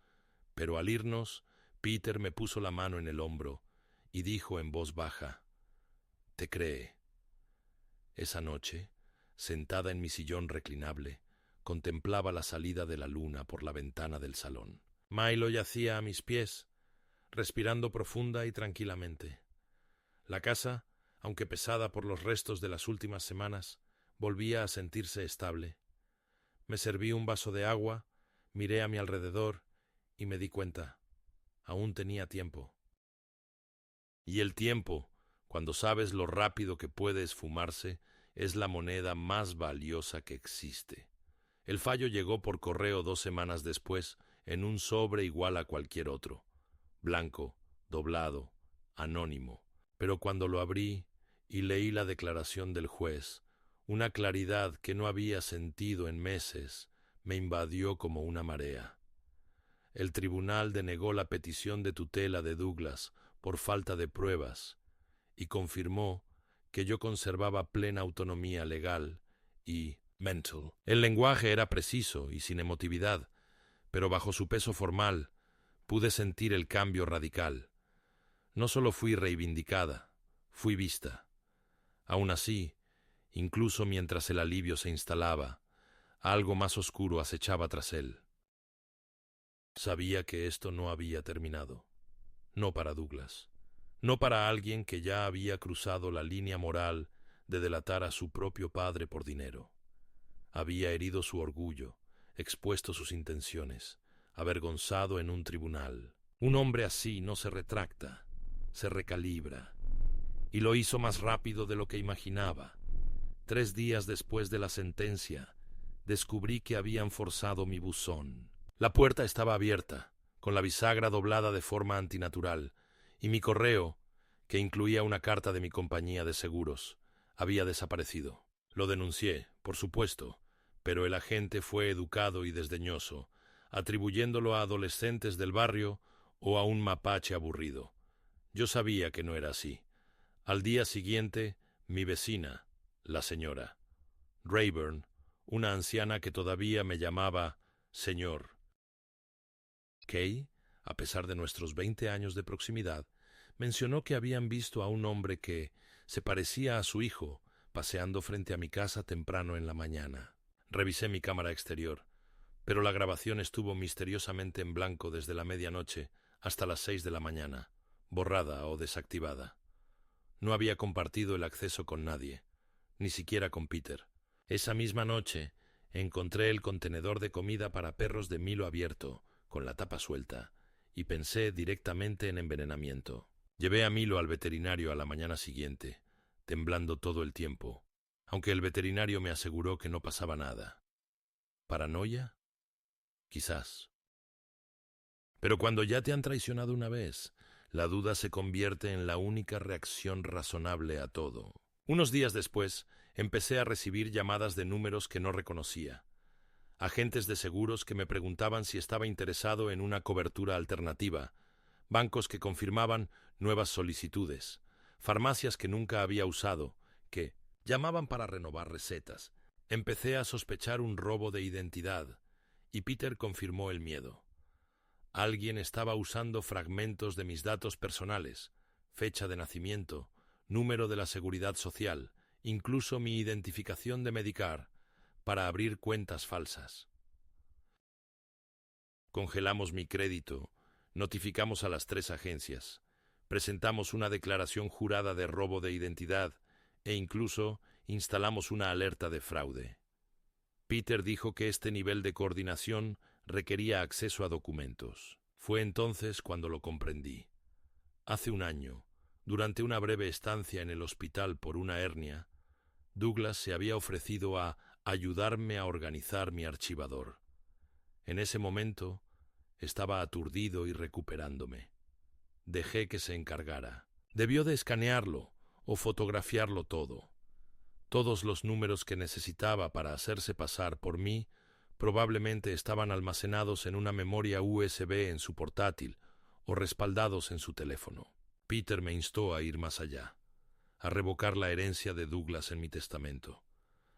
[SPEAKER 1] pero al irnos, Peter me puso la mano en el hombro y dijo en voz baja: «Te cree». Esa noche, sentada en mi sillón reclinable, contemplaba la salida de la luna por la ventana del salón. Milo yacía a mis pies, respirando profunda y tranquilamente. La casa, aunque pesada por los restos de las últimas semanas, volvía a sentirse estable. Me serví un vaso de agua, miré a mi alrededor y me di cuenta. Aún tenía tiempo. Y el tiempo, cuando sabes lo rápido que puede esfumarse, es la moneda más valiosa que existe. El fallo llegó por correo 2 semanas después, en un sobre igual a cualquier otro, blanco, doblado, anónimo. Pero cuando lo abrí y leí la declaración del juez, una claridad que no había sentido en meses me invadió como una marea. El tribunal denegó la petición de tutela de Douglas por falta de pruebas y confirmó que yo conservaba plena autonomía legal y mental. El lenguaje era preciso y sin emotividad, pero bajo su peso formal pude sentir el cambio radical. No solo fui reivindicada, fui vista. Aún así, incluso mientras el alivio se instalaba, algo más oscuro acechaba tras él. Sabía que esto no había terminado. No para Douglas. No para alguien que ya había cruzado la línea moral de delatar a su propio padre por dinero. Había herido su orgullo, expuesto sus intenciones, avergonzado en un tribunal. Un hombre así no se retracta, se recalibra. Y lo hizo más rápido de lo que imaginaba. 3 días después de la sentencia, descubrí que habían forzado mi buzón. La puerta estaba abierta, con la bisagra doblada de forma antinatural, y mi correo, que incluía una carta de mi compañía de seguros, había desaparecido. Lo denuncié, por supuesto, pero el agente fue educado y desdeñoso, atribuyéndolo a adolescentes del barrio o a un mapache aburrido. Yo sabía que no era así. Al día siguiente, mi vecina, la señora Rayburn, una anciana que todavía me llamaba señor Kay, a pesar de nuestros 20 años de proximidad, mencionó que habían visto a un hombre que se parecía a su hijo paseando frente a mi casa temprano en la mañana. Revisé mi cámara exterior, pero la grabación estuvo misteriosamente en blanco desde la medianoche hasta las 6 de la mañana, borrada o desactivada. No había compartido el acceso con nadie, ni siquiera con Peter. Esa misma noche encontré el contenedor de comida para perros de Milo abierto, con la tapa suelta, y pensé directamente en envenenamiento. Llevé a Milo al veterinario a la mañana siguiente, temblando todo el tiempo, aunque el veterinario me aseguró que no pasaba nada. ¿Paranoia? Quizás. Pero cuando ya te han traicionado una vez, la duda se convierte en la única reacción razonable a todo. Unos días después, empecé a recibir llamadas de números que no reconocía. Agentes de seguros que me preguntaban si estaba interesado en una cobertura alternativa, bancos que confirmaban nuevas solicitudes, farmacias que nunca había usado, que llamaban para renovar recetas. Empecé a sospechar un robo de identidad, y Peter confirmó el miedo. Alguien estaba usando fragmentos de mis datos personales, fecha de nacimiento, número de la seguridad social, incluso mi identificación de Medicare, para abrir cuentas falsas. Congelamos mi crédito, notificamos a las 3 agencias, presentamos una declaración jurada de robo de identidad e incluso instalamos una alerta de fraude. Peter dijo que este nivel de coordinación requería acceso a documentos. Fue entonces cuando lo comprendí. Hace un año, durante una breve estancia en el hospital por una hernia, Douglas se había ofrecido a ayudarme a organizar mi archivador. En ese momento estaba aturdido y recuperándome. Dejé que se encargara. Debió de escanearlo o fotografiarlo todo. Todos los números que necesitaba para hacerse pasar por mí probablemente estaban almacenados en una memoria USB en su portátil o respaldados en su teléfono. Peter me instó a ir más allá, a revocar la herencia de Douglas en mi testamento,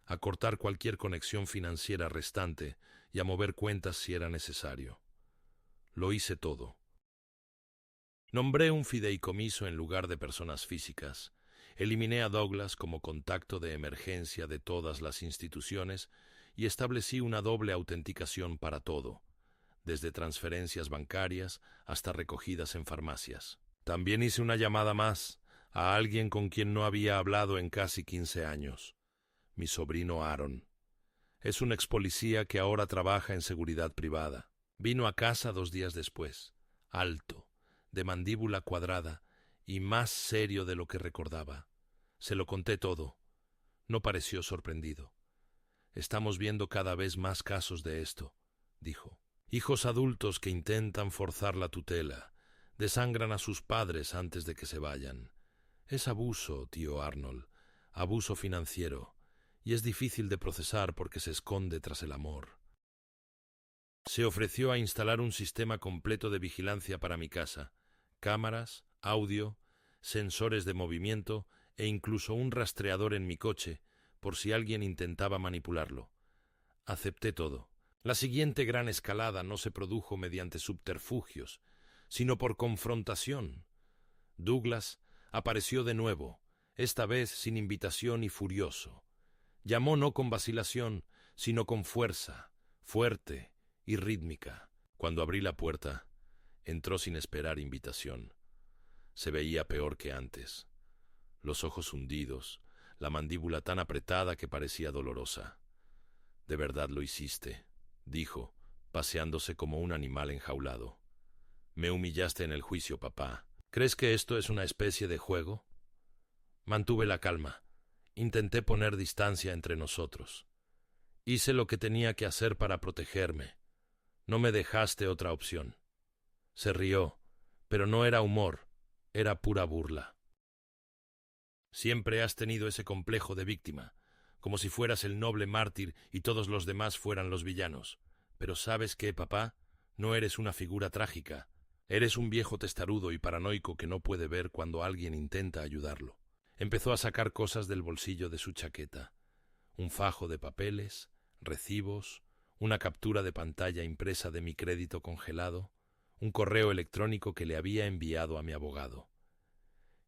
[SPEAKER 1] a cortar cualquier conexión financiera restante y a mover cuentas si era necesario. Lo hice todo. Nombré un fideicomiso en lugar de personas físicas. Eliminé a Douglas como contacto de emergencia de todas las instituciones y establecí una doble autenticación para todo, desde transferencias bancarias hasta recogidas en farmacias. También hice una llamada más a alguien con quien no había hablado en casi 15 años, mi sobrino Aaron. Es un expolicía que ahora trabaja en seguridad privada. Vino a casa 2 días después, alto, de mandíbula cuadrada y más serio de lo que recordaba. Se lo conté todo. No pareció sorprendido. Estamos viendo cada vez más casos de esto, dijo. Hijos adultos que intentan forzar la tutela, desangran a sus padres antes de que se vayan. Es abuso, tío Arnold, abuso financiero, y es difícil de procesar porque se esconde tras el amor. Se ofreció a instalar un sistema completo de vigilancia para mi casa, cámaras, audio, sensores de movimiento e incluso un rastreador en mi coche, por si alguien intentaba manipularlo. Acepté todo. La siguiente gran escalada no se produjo mediante subterfugios, sino por confrontación. Douglas apareció de nuevo, esta vez sin invitación y furioso. Llamó no con vacilación, sino con fuerza, fuerte y rítmica. Cuando abrí la puerta, entró sin esperar invitación. Se veía peor que antes. Los ojos hundidos, la mandíbula tan apretada que parecía dolorosa. «De verdad lo hiciste», dijo, paseándose como un animal enjaulado. «Me humillaste en el juicio, papá. ¿Crees que esto es una especie de juego?» Mantuve la calma. Intenté poner distancia entre nosotros. Hice lo que tenía que hacer para protegerme. No me dejaste otra opción. Se rió, pero no era humor, era pura burla. Siempre has tenido ese complejo de víctima, como si fueras el noble mártir y todos los demás fueran los villanos. Pero ¿sabes qué, papá? No eres una figura trágica. Eres un viejo testarudo y paranoico que no puede ver cuando alguien intenta ayudarlo. Empezó a sacar cosas del bolsillo de su chaqueta. Un fajo de papeles, recibos, una captura de pantalla impresa de mi crédito congelado, un correo electrónico que le había enviado a mi abogado.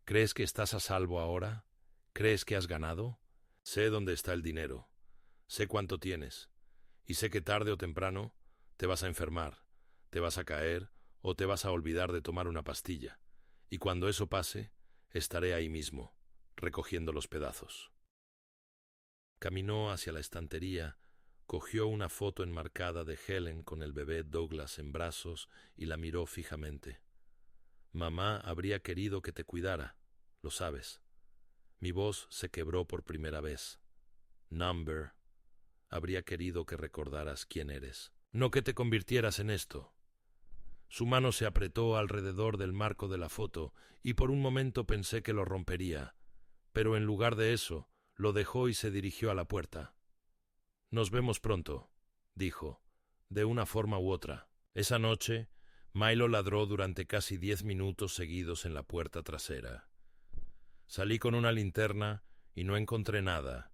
[SPEAKER 1] ¿Crees que estás a salvo ahora? ¿Crees que has ganado? Sé dónde está el dinero. Sé cuánto tienes. Y sé que tarde o temprano Te vas a enfermar, te vas a caer o te vas a olvidar de tomar una pastilla. Y cuando eso pase, estaré ahí mismo, recogiendo los pedazos. Caminó hacia la estantería, cogió una foto enmarcada de Helen con el bebé Douglas en brazos y la miró fijamente. Mamá habría querido que te cuidara, lo sabes. Mi voz se quebró por primera vez. Number, habría querido que recordaras quién eres, no que te convirtieras en esto. Su mano se apretó alrededor del marco de la foto y por un momento pensé que lo rompería, pero en lugar de eso, lo dejó y se dirigió a la puerta. Nos vemos pronto, dijo, de una forma u otra. Esa noche, Milo ladró durante casi 10 minutos seguidos en la puerta trasera. Salí con una linterna y no encontré nada,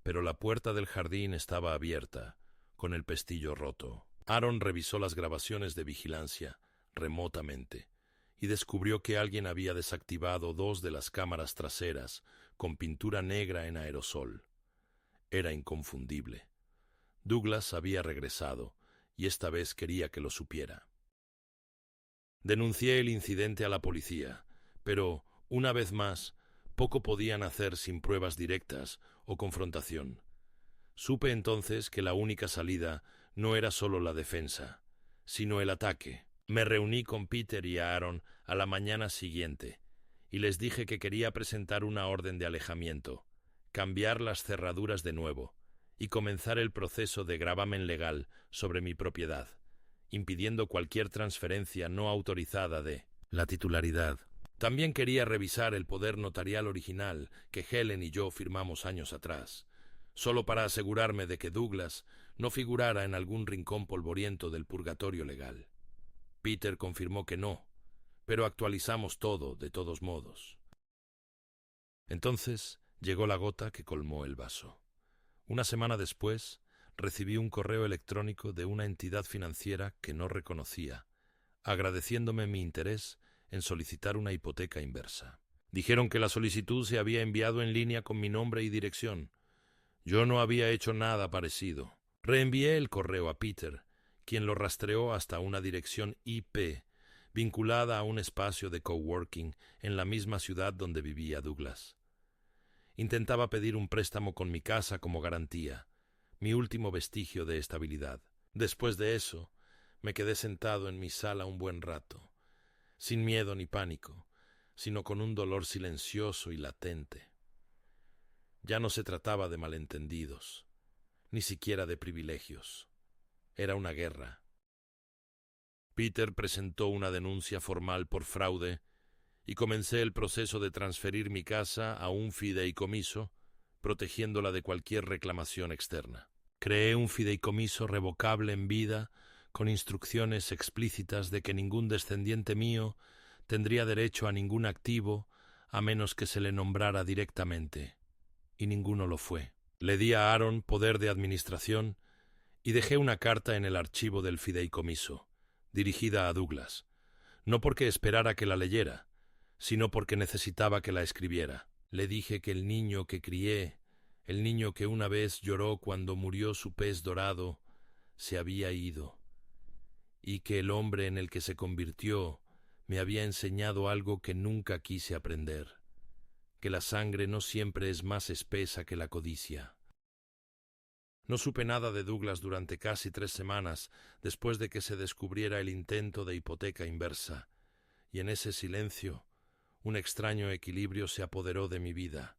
[SPEAKER 1] pero la puerta del jardín estaba abierta, con el pestillo roto. Aaron revisó las grabaciones de vigilancia remotamente y descubrió que alguien había desactivado 2 de las cámaras traseras con pintura negra en aerosol. Era inconfundible. Douglas había regresado y esta vez quería que lo supiera. Denuncié el incidente a la policía, pero, una vez más, poco podían hacer sin pruebas directas o confrontación. Supe entonces que la única salida no era solo la defensa, sino el ataque. Me reuní con Peter y Aaron a la mañana siguiente y les dije que quería presentar una orden de alejamiento, cambiar las cerraduras de nuevo y comenzar el proceso de gravamen legal sobre mi propiedad, impidiendo cualquier transferencia no autorizada de la titularidad. También quería revisar el poder notarial original que Helen y yo firmamos años atrás, solo para asegurarme de que Douglas no figurara en algún rincón polvoriento del purgatorio legal. Peter confirmó que no, pero actualizamos todo de todos modos. Entonces llegó la gota que colmó el vaso. Una semana después, recibí un correo electrónico de una entidad financiera que no reconocía, agradeciéndome mi interés en solicitar una hipoteca inversa. Dijeron que la solicitud se había enviado en línea con mi nombre y dirección. Yo no había hecho nada parecido. Reenvié el correo a Peter, quien lo rastreó hasta una dirección IP vinculada a un espacio de coworking en la misma ciudad donde vivía Douglas. Intentaba pedir un préstamo con mi casa como garantía, mi último vestigio de estabilidad. Después de eso, me quedé sentado en mi sala un buen rato, sin miedo ni pánico, sino con un dolor silencioso y latente. Ya no se trataba de malentendidos, ni siquiera de privilegios. Era una guerra. Peter presentó una denuncia formal por fraude y comencé el proceso de transferir mi casa a un fideicomiso, protegiéndola de cualquier reclamación externa. Creé un fideicomiso revocable en vida con instrucciones explícitas de que ningún descendiente mío tendría derecho a ningún activo a menos que se le nombrara directamente, y ninguno lo fue. Le di a Aaron poder de administración y dejé una carta en el archivo del fideicomiso, dirigida a Douglas, no porque esperara que la leyera, sino porque necesitaba que la escribiera. Le dije que el niño que crié, el niño que una vez lloró cuando murió su pez dorado, se había ido, y que el hombre en el que se convirtió me había enseñado algo que nunca quise aprender, que la sangre no siempre es más espesa que la codicia. No supe nada de Douglas durante casi 3 semanas después de que se descubriera el intento de hipoteca inversa, y en ese silencio un extraño equilibrio se apoderó de mi vida.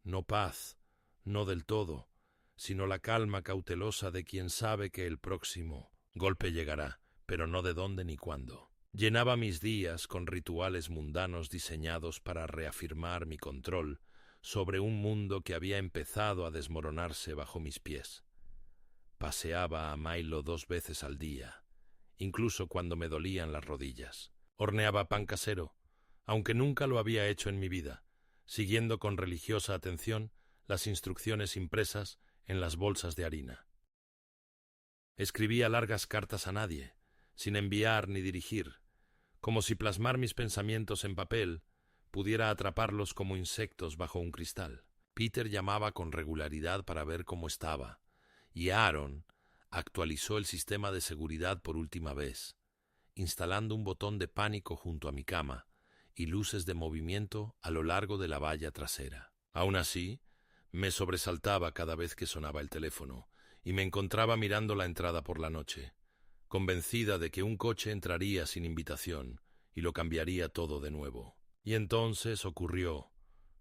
[SPEAKER 1] No paz, no del todo, sino la calma cautelosa de quien sabe que el próximo golpe llegará, pero no de dónde ni cuándo. Llenaba mis días con rituales mundanos diseñados para reafirmar mi control sobre un mundo que había empezado a desmoronarse bajo mis pies. Paseaba a Milo 2 veces al día, incluso cuando me dolían las rodillas. Horneaba pan casero, aunque nunca lo había hecho en mi vida, siguiendo con religiosa atención las instrucciones impresas en las bolsas de harina. Escribía largas cartas a nadie, sin enviar ni dirigir, como si plasmar mis pensamientos en papel pudiera atraparlos como insectos bajo un cristal. Peter llamaba con regularidad para ver cómo estaba, y Aaron, Actualizó el sistema de seguridad por última vez, instalando un botón de pánico junto a mi cama y luces de movimiento a lo largo de la valla trasera. Aún así, me sobresaltaba cada vez que sonaba el teléfono y me encontraba mirando la entrada por la noche, convencida de que un coche entraría sin invitación y lo cambiaría todo de nuevo. Y entonces ocurrió,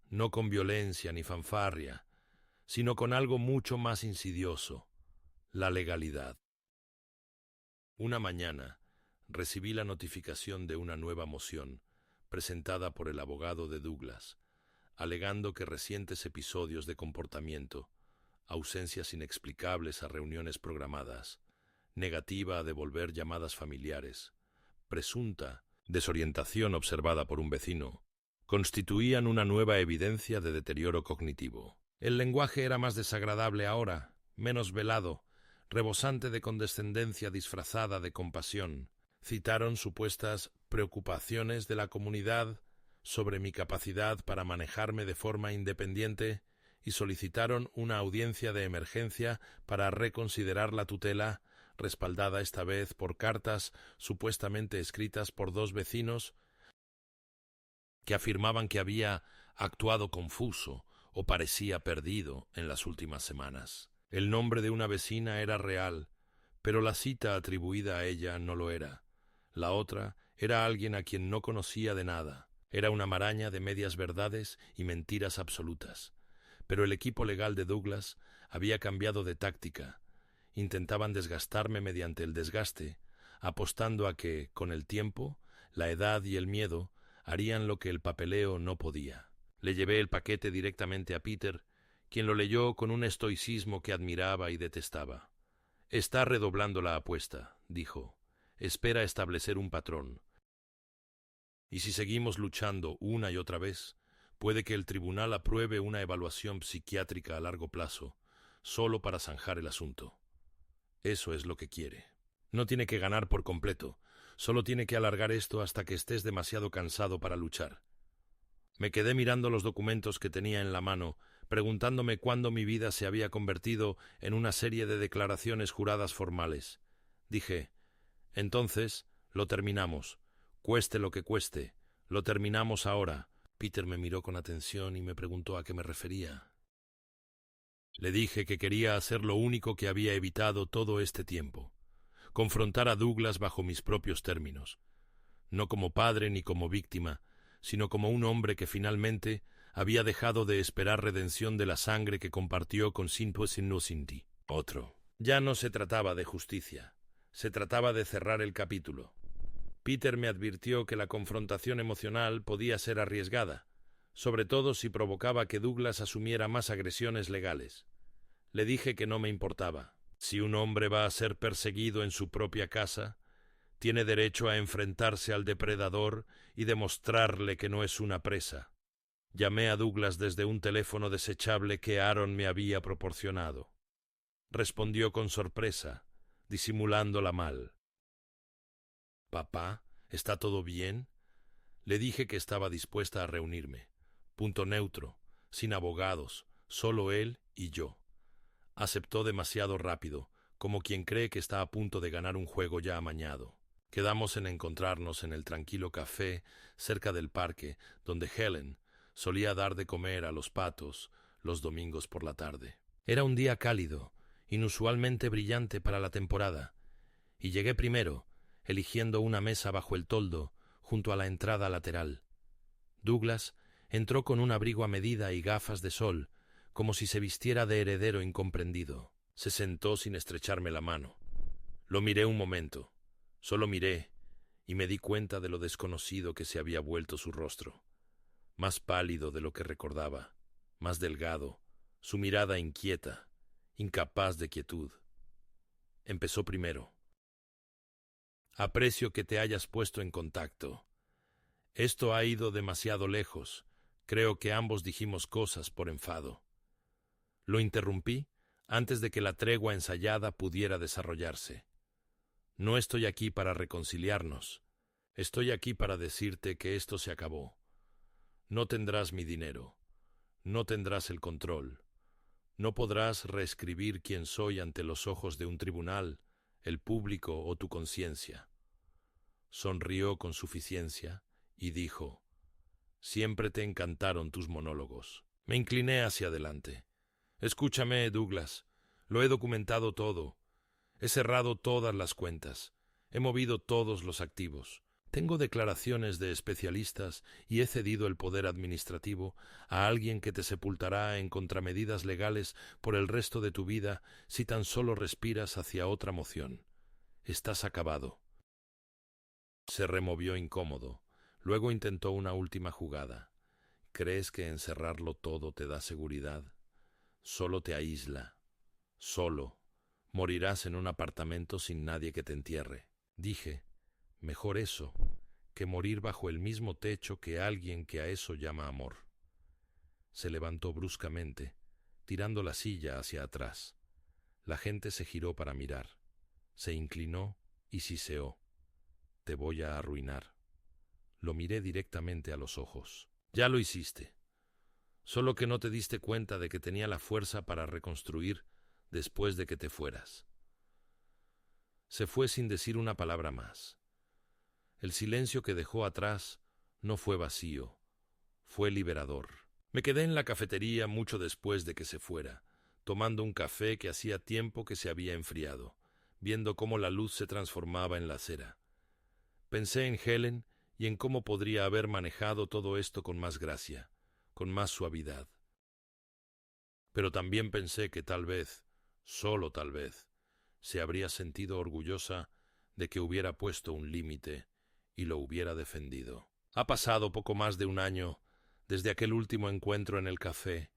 [SPEAKER 1] no con violencia ni fanfarria, sino con algo mucho más insidioso: la legalidad. Una mañana recibí la notificación de una nueva moción presentada por el abogado de Douglas, alegando que recientes episodios de comportamiento, ausencias inexplicables a reuniones programadas, negativa a devolver llamadas familiares, presunta desorientación observada por un vecino, constituían una nueva evidencia de deterioro cognitivo. El lenguaje era más desagradable ahora, menos velado, rebosante de condescendencia disfrazada de compasión. Citaron supuestas preocupaciones de la comunidad sobre mi capacidad para manejarme de forma independiente y solicitaron una audiencia de emergencia para reconsiderar la tutela, respaldada esta vez por cartas supuestamente escritas por dos vecinos que afirmaban que había actuado confuso o parecía perdido en las últimas semanas. El nombre de una vecina era real, pero la cita atribuida a ella no lo era. La otra era alguien a quien no conocía de nada. Era una maraña de medias verdades y mentiras absolutas. Pero el equipo legal de Douglas había cambiado de táctica. Intentaban desgastarme mediante el desgaste, apostando a que, con el tiempo, la edad y el miedo harían lo que el papeleo no podía. Le llevé el paquete directamente a Peter, quien lo leyó con un estoicismo que admiraba y detestaba. «Está redoblando la apuesta», dijo. «Espera establecer un patrón. Y si seguimos luchando una y otra vez, puede que el tribunal apruebe una evaluación psiquiátrica a largo plazo, solo para zanjar el asunto. Eso es lo que quiere. No tiene que ganar por completo, solo tiene que alargar esto hasta que estés demasiado cansado para luchar». Me quedé mirando los documentos que tenía en la mano, preguntándome cuándo mi vida se había convertido en una serie de declaraciones juradas formales. Dije: «Entonces, lo terminamos. Cueste lo que cueste. Lo terminamos ahora». Peter me miró con atención y me preguntó a qué me refería. Le dije que quería hacer lo único que había evitado todo este tiempo: confrontar a Douglas bajo mis propios términos, no como padre ni como víctima, sino como un hombre que finalmente había dejado de esperar redención de la sangre que compartió con Sintues Innocenti. Otro. Ya no se trataba de justicia, se trataba de cerrar el capítulo. Peter me advirtió que la confrontación emocional podía ser arriesgada, sobre todo si provocaba que Douglas asumiera más agresiones legales. Le dije que no me importaba. Si un hombre va a ser perseguido en su propia casa, tiene derecho a enfrentarse al depredador y demostrarle que no es una presa. Llamé a Douglas desde un teléfono desechable que Aaron me había proporcionado. Respondió con sorpresa, disimulándola mal. «Papá, ¿está todo bien?» Le dije que estaba dispuesta a reunirme. Punto neutro, sin abogados, solo él y yo. Aceptó demasiado rápido, como quien cree que está a punto de ganar un juego ya amañado. Quedamos en encontrarnos en el tranquilo café cerca del parque, donde Helen solía dar de comer a los patos los domingos por la tarde. Era un día cálido, inusualmente brillante para la temporada, y llegué primero, eligiendo una mesa bajo el toldo, junto a la entrada lateral. Douglas entró con un abrigo a medida y gafas de sol, como si se vistiera de heredero incomprendido. Se sentó sin estrecharme la mano. Lo miré un momento. Solo miré, y me di cuenta de lo desconocido que se había vuelto su rostro. Más pálido de lo que recordaba, más delgado, su mirada inquieta, incapaz de quietud. Empezó primero. «Aprecio que te hayas puesto en contacto. Esto ha ido demasiado lejos. Creo que ambos dijimos cosas por enfado». Lo interrumpí antes de que la tregua ensayada pudiera desarrollarse. «No estoy aquí para reconciliarnos. Estoy aquí para decirte que esto se acabó. No tendrás mi dinero. No tendrás el control. No podrás reescribir quién soy ante los ojos de un tribunal, el público o tu conciencia. Sonrió con suficiencia y dijo: siempre te encantaron tus monólogos. Me incliné hacia adelante. Escúchame, Douglas. Lo he documentado todo. He cerrado todas las cuentas. He movido todos los activos. Tengo declaraciones de especialistas y he cedido el poder administrativo a alguien que te sepultará en contramedidas legales por el resto de tu vida si tan solo respiras hacia otra moción. Estás acabado. Se removió incómodo. Luego intentó una última jugada. ¿Crees que encerrarlo todo te da seguridad? Solo te aísla. Solo. Morirás en un apartamento sin nadie que te entierre. Dije: mejor eso que morir bajo el mismo techo que alguien que a eso llama amor. Se levantó bruscamente, tirando la silla hacia atrás. La gente se giró para mirar. Se inclinó y siseó: te voy a arruinar. Lo miré directamente a los ojos. Ya lo hiciste. Solo que no te diste cuenta de que tenía la fuerza para reconstruir después de que te fueras. Se fue sin decir una palabra más. El silencio que dejó atrás no fue vacío, fue liberador. Me quedé en la cafetería mucho después de que se fuera, tomando un café que hacía tiempo que se había enfriado, viendo cómo la luz se transformaba en la cera. Pensé en Helen y en cómo podría haber manejado todo esto con más gracia, con más suavidad. Pero también pensé que tal vez, solo tal vez, se habría sentido orgullosa de que hubiera puesto un límite y lo hubiera defendido. Ha pasado poco más de un año desde aquel último encuentro en el café,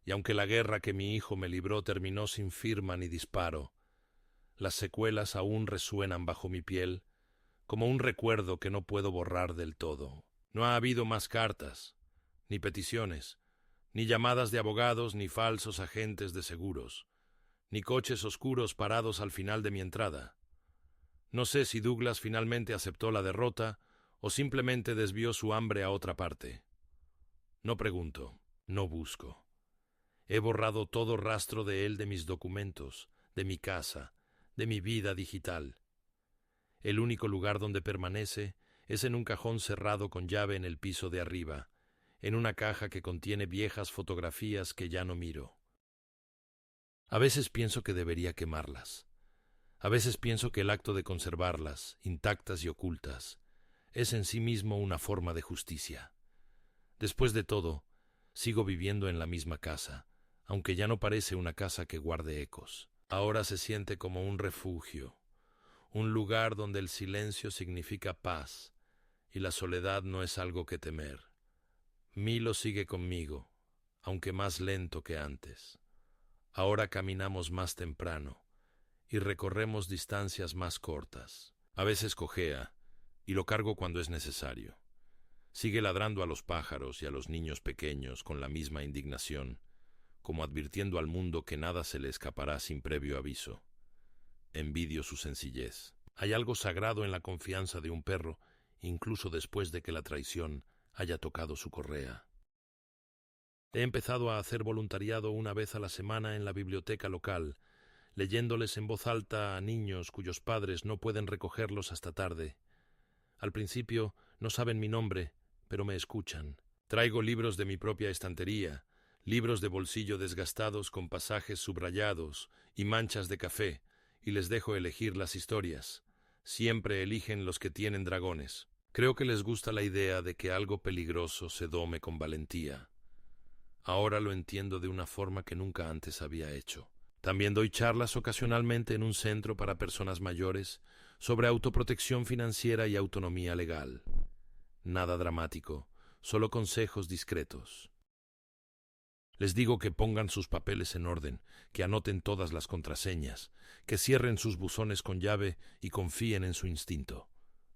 [SPEAKER 1] y aunque la guerra que mi hijo me libró terminó sin firma ni disparo, las secuelas aún resuenan bajo mi piel como un recuerdo que no puedo borrar del todo. No ha habido más cartas, ni peticiones, ni llamadas de abogados, ni falsos agentes de seguros, ni coches oscuros parados al final de mi entrada. No sé si Douglas finalmente aceptó la derrota o simplemente desvió su hambre a otra parte. No pregunto, no busco. He borrado todo rastro de él de mis documentos, de mi casa, de mi vida digital. El único lugar donde permanece es en un cajón cerrado con llave en el piso de arriba, en una caja que contiene viejas fotografías que ya no miro. A veces pienso que debería quemarlas. A veces pienso que el acto de conservarlas, intactas y ocultas, es en sí mismo una forma de justicia. Después de todo, sigo viviendo en la misma casa, aunque ya no parece una casa que guarde ecos. Ahora se siente como un refugio, un lugar donde el silencio significa paz y la soledad no es algo que temer. Milo sigue conmigo, aunque más lento que antes. Ahora caminamos más temprano y recorremos distancias más cortas. A veces cojea y lo cargo cuando es necesario. Sigue ladrando a los pájaros y a los niños pequeños con la misma indignación, como advirtiendo al mundo que nada se le escapará sin previo aviso. Envidio su sencillez. Hay algo sagrado en la confianza de un perro, incluso después de que la traición haya tocado su correa. He empezado a hacer voluntariado una vez a la semana en la biblioteca local, leyéndoles en voz alta a niños cuyos padres no pueden recogerlos hasta tarde. Al principio no saben mi nombre, pero me escuchan. Traigo libros de mi propia estantería, libros de bolsillo desgastados con pasajes subrayados y manchas de café, y les dejo elegir las historias. Siempre eligen los que tienen dragones. Creo que les gusta la idea de que algo peligroso se dome con valentía. Ahora lo entiendo de una forma que nunca antes había hecho. También doy charlas ocasionalmente en un centro para personas mayores sobre autoprotección financiera y autonomía legal. Nada dramático, solo consejos discretos. Les digo que pongan sus papeles en orden, que anoten todas las contraseñas, que cierren sus buzones con llave y confíen en su instinto.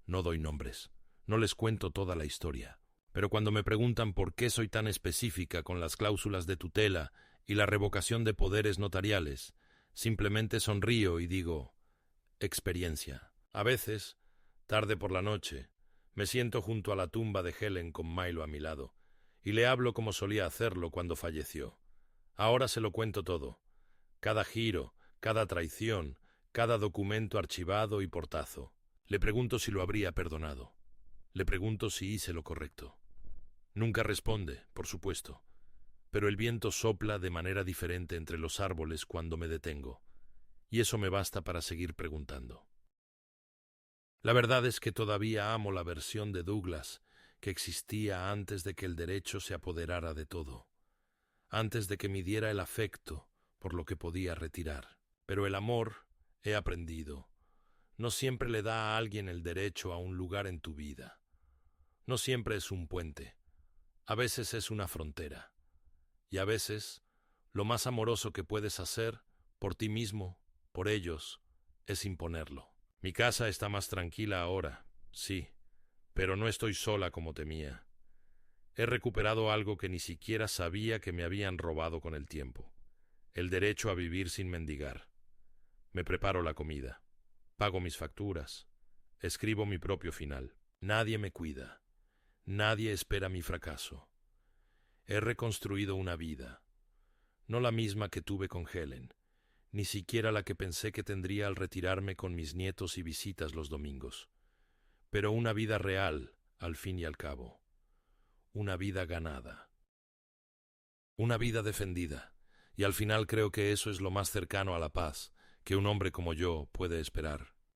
[SPEAKER 1] No doy nombres, no les cuento toda la historia. Pero cuando me preguntan por qué soy tan específica con las cláusulas de tutela y la revocación de poderes notariales, simplemente sonrío y digo: experiencia. A veces, tarde por la noche, me siento junto a la tumba de Helen con Milo a mi lado, y le hablo como solía hacerlo cuando falleció. Ahora se lo cuento todo. Cada giro, cada traición, cada documento archivado y portazo. Le pregunto si lo habría perdonado. Le pregunto si hice lo correcto. Nunca responde, por supuesto, pero el viento sopla de manera diferente entre los árboles cuando me detengo, y eso me basta para seguir preguntando. La verdad es que todavía amo la versión de Douglas que existía antes de que el derecho se apoderara de todo, antes de que midiera el afecto por lo que podía retirar. Pero el amor, he aprendido, no siempre le da a alguien el derecho a un lugar en tu vida. No siempre es un puente, a veces es una frontera, y a veces lo más amoroso que puedes hacer, por ti mismo, por ellos, es imponerlo. Mi casa está más tranquila ahora, sí, pero no estoy sola como temía. He recuperado algo que ni siquiera sabía que me habían robado con el tiempo: el derecho a vivir sin mendigar. Me preparo la comida, pago mis facturas, escribo mi propio final. Nadie me cuida, nadie espera mi fracaso. He reconstruido una vida, no la misma que tuve con Helen, ni siquiera la que pensé que tendría al retirarme con mis nietos y visitas los domingos, pero una vida real, al fin y al cabo, una vida ganada, una vida defendida, y al final creo que eso es lo más cercano a la paz que un hombre como yo puede esperar.